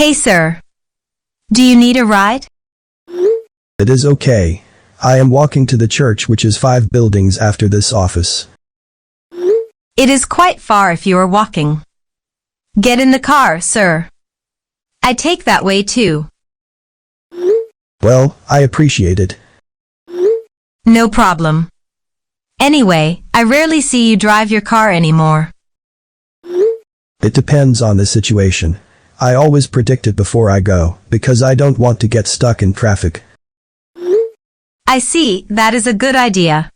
Hey sir, do you need a ride? It is okay. I am walking to the church, which is 5 buildings after this office. It is quite far if you are walking. Get in the car, sir. I take that way too. Well, I appreciate it. No problem. Anyway, I rarely see you drive your car anymore. It depends on the situation. I always predict it before I go, because I don't want to get stuck in traffic. I see, that is a good idea.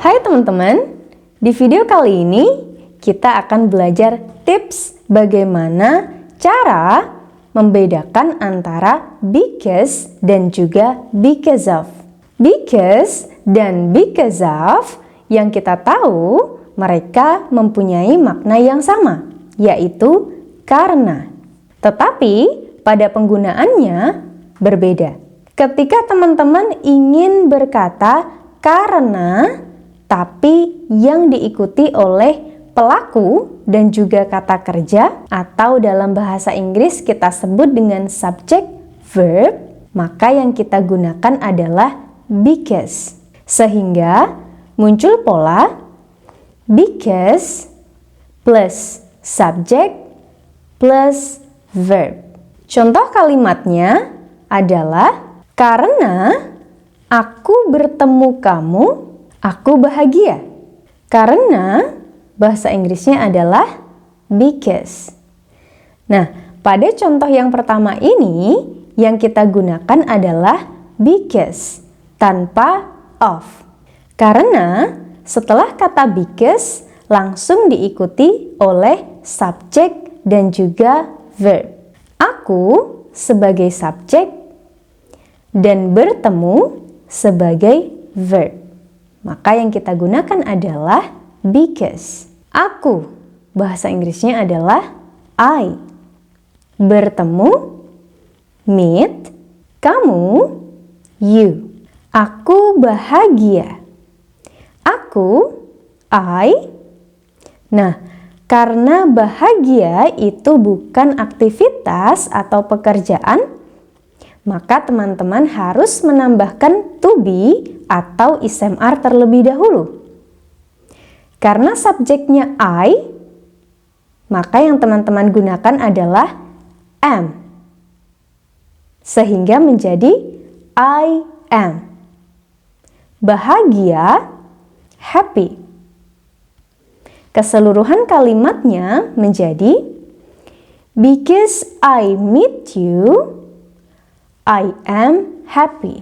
Hai teman-teman, di video kali ini kita akan belajar tips bagaimana cara membedakan antara because dan juga because of. Because dan because of yang kita tahu mereka mempunyai makna yang sama, yaitu karena. Tetapi pada penggunaannya berbeda. Ketika teman-teman ingin berkata karena, tapi yang diikuti oleh pelaku dan juga kata kerja, atau dalam bahasa Inggris kita sebut dengan subject verb, maka yang kita gunakan adalah because. Sehingga muncul pola because plus subject plus verb. Contoh kalimatnya adalah karena aku bertemu kamu, aku bahagia. Karena bahasa Inggrisnya adalah because. Nah, pada contoh yang pertama ini yang kita gunakan adalah because tanpa of. Karena setelah kata because langsung diikuti oleh subjek dan juga verb. Aku sebagai subjek dan bertemu sebagai verb. Maka yang kita gunakan adalah because. Aku, bahasa Inggrisnya adalah I. Bertemu, meet. Kamu, you. Aku bahagia. Aku, I. Nah, karena bahagia itu bukan aktivitas atau pekerjaan, maka teman-teman harus menambahkan to be atau ismr terlebih dahulu. Karena subjeknya I, maka yang teman-teman gunakan adalah am. Sehingga menjadi I am. Bahagia, happy. Keseluruhan kalimatnya menjadi because I meet you, I am happy.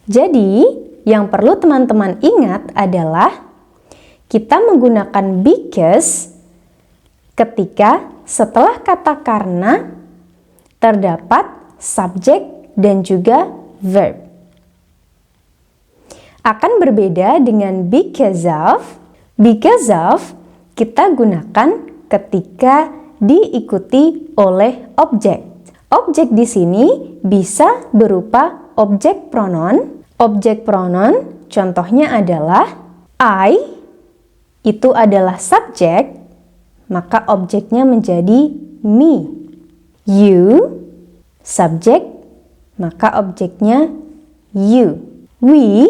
Jadi, yang perlu teman-teman ingat adalah kita menggunakan because ketika setelah kata karena terdapat subjek dan juga verb. Akan berbeda dengan because of. Because of kita gunakan ketika diikuti oleh objek. Objek di sini bisa berupa objek pronoun. Objek pronoun contohnya adalah I, itu adalah subjek, maka objeknya menjadi me. You, subjek, maka objeknya you. We,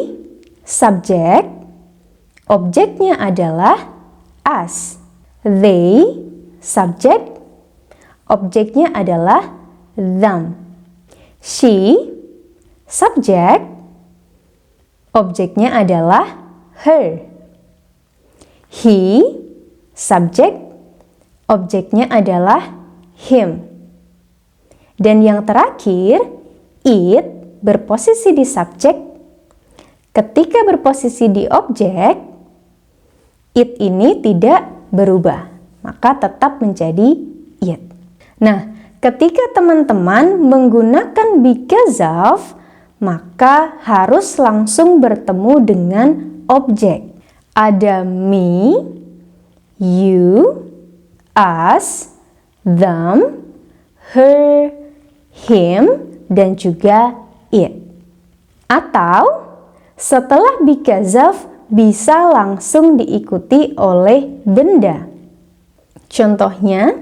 subjek, objeknya adalah us. They, subjek, objeknya adalah them. She, subjek, objeknya adalah her. He, subjek, objeknya adalah him. Dan yang terakhir, it berposisi di subjek. Ketika berposisi di objek, it ini tidak berubah, maka tetap menjadi it. Nah, ketika teman-teman menggunakan because of, maka harus langsung bertemu dengan objek. Ada me, you, us, them, her, him, dan juga it. Atau setelah because of bisa langsung diikuti oleh benda. Contohnya,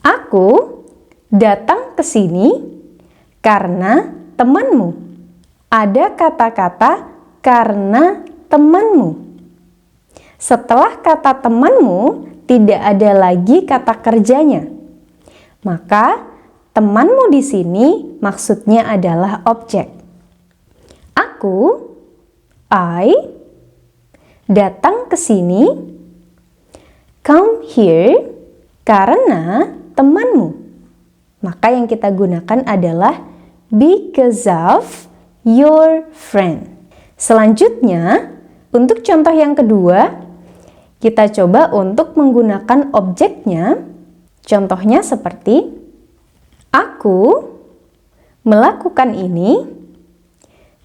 Aku datang ke sini karena temanmu. Ada kata-kata karena temanmu. Setelah kata temanmu, tidak ada lagi kata kerjanya. Maka, temanmu di sini maksudnya adalah objek. Aku, I, datang ke sini, come here, karena temanmu. Maka yang kita gunakan adalah because of your friend. Selanjutnya, untuk contoh yang kedua, kita coba untuk menggunakan objeknya. Contohnya seperti, aku melakukan ini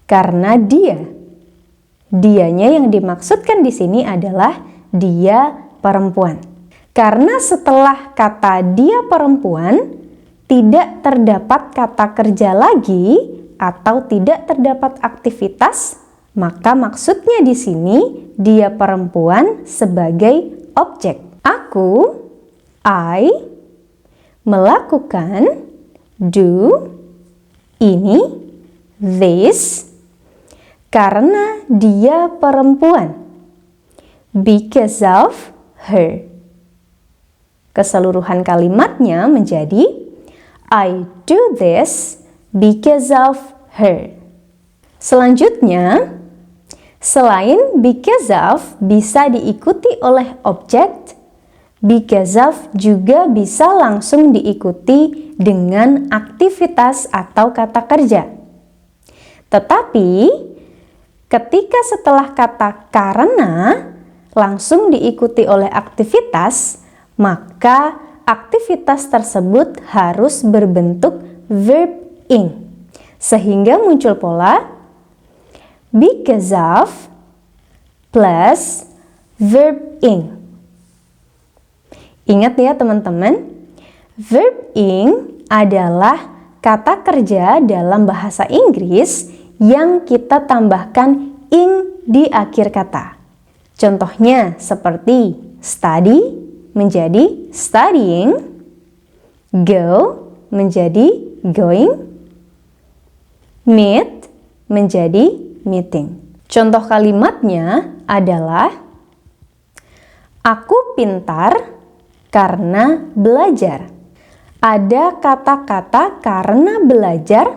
karena dia. Dianya yang dimaksudkan di sini adalah dia perempuan. Karena setelah kata dia perempuan, tidak terdapat kata kerja lagi atau tidak terdapat aktivitas, maka maksudnya di sini dia perempuan sebagai objek. Aku, I, melakukan, do, ini, this, karena dia perempuan, because of her. Keseluruhan kalimatnya menjadi I do this because of her. Selanjutnya, selain because of bisa diikuti oleh objek, because of juga bisa langsung diikuti dengan aktivitas atau kata kerja. Tetapi, ketika setelah kata karena langsung diikuti oleh aktivitas, maka aktivitas tersebut harus berbentuk verb ing. Sehingga muncul pola because of plus verb ing. Ingat ya teman-teman, verb ing adalah kata kerja dalam bahasa Inggris yang kita tambahkan ing di akhir kata. Contohnya seperti study menjadi studying, go menjadi going, meet menjadi meeting. Contoh kalimatnya adalah aku pintar karena belajar. Ada kata-kata karena belajar,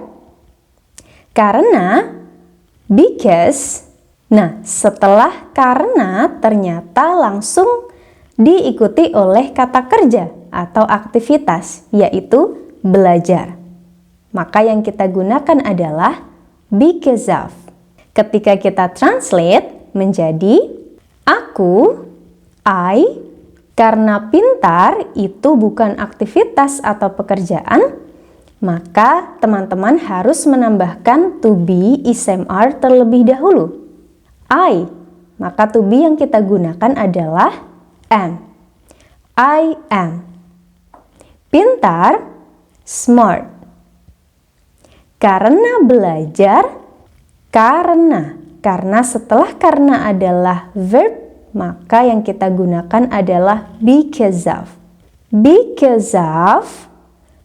karena, because. Nah, setelah karena ternyata langsung diikuti oleh kata kerja atau aktivitas, yaitu belajar. Maka yang kita gunakan adalah because of. Ketika kita translate menjadi aku, I, karena pintar itu bukan aktivitas atau pekerjaan, maka teman-teman harus menambahkan to be ismr terlebih dahulu. I, maka to be yang kita gunakan adalah am. I am. Pintar, smart. Karena belajar, karena setelah karena adalah verb, maka yang kita gunakan adalah because of. Because of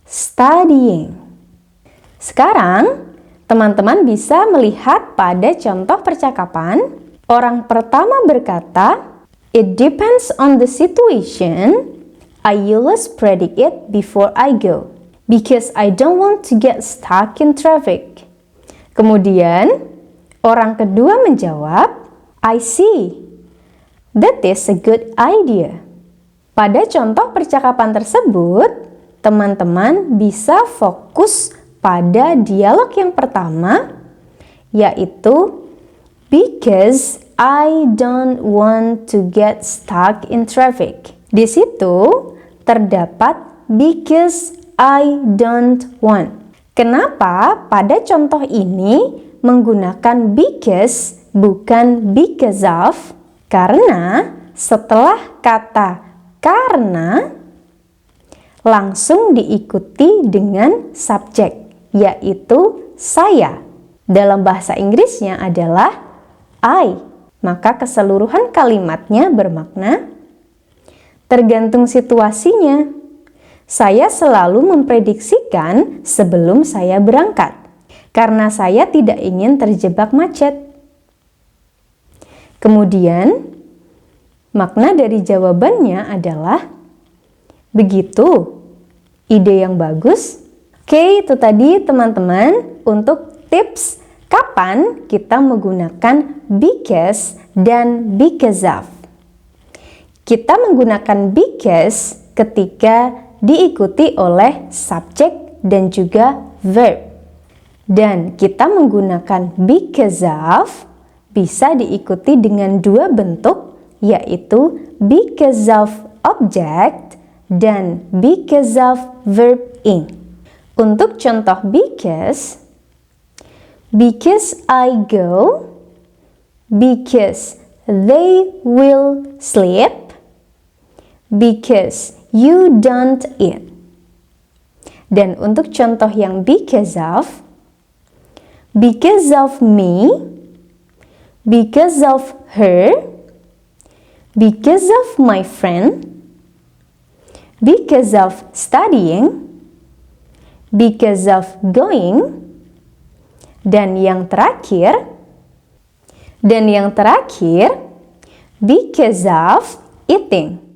studying. Sekarang, teman-teman bisa melihat pada contoh percakapan, orang pertama berkata, it depends on the situation. I always predict it before I go because I don't want to get stuck in traffic. Kemudian, orang kedua menjawab, I see. That is a good idea. Pada contoh percakapan tersebut, teman-teman bisa fokus pada dialog yang pertama, yaitu because I don't want to get stuck in traffic. Di situ terdapat because I don't want. Kenapa pada contoh ini menggunakan because bukan because of? Karena setelah kata karena langsung diikuti dengan subjek, yaitu saya. Dalam bahasa Inggrisnya adalah I. Maka keseluruhan kalimatnya bermakna tergantung situasinya. Saya selalu memprediksikan sebelum saya berangkat, karena saya tidak ingin terjebak macet. Kemudian, makna dari jawabannya adalah, begitu, ide yang bagus. Oke, itu tadi teman-teman untuk tips kapan kita menggunakan because dan because of. Kita menggunakan because ketika diikuti oleh subjek dan juga verb. Dan kita menggunakan because of bisa diikuti dengan dua bentuk, yaitu because of object dan because of verb in. Untuk contoh because I go, because they will sleep, because you don't eat. Dan untuk contoh yang because of me, because of her, because of my friend, because of studying, because of going, dan yang terakhir, because of eating.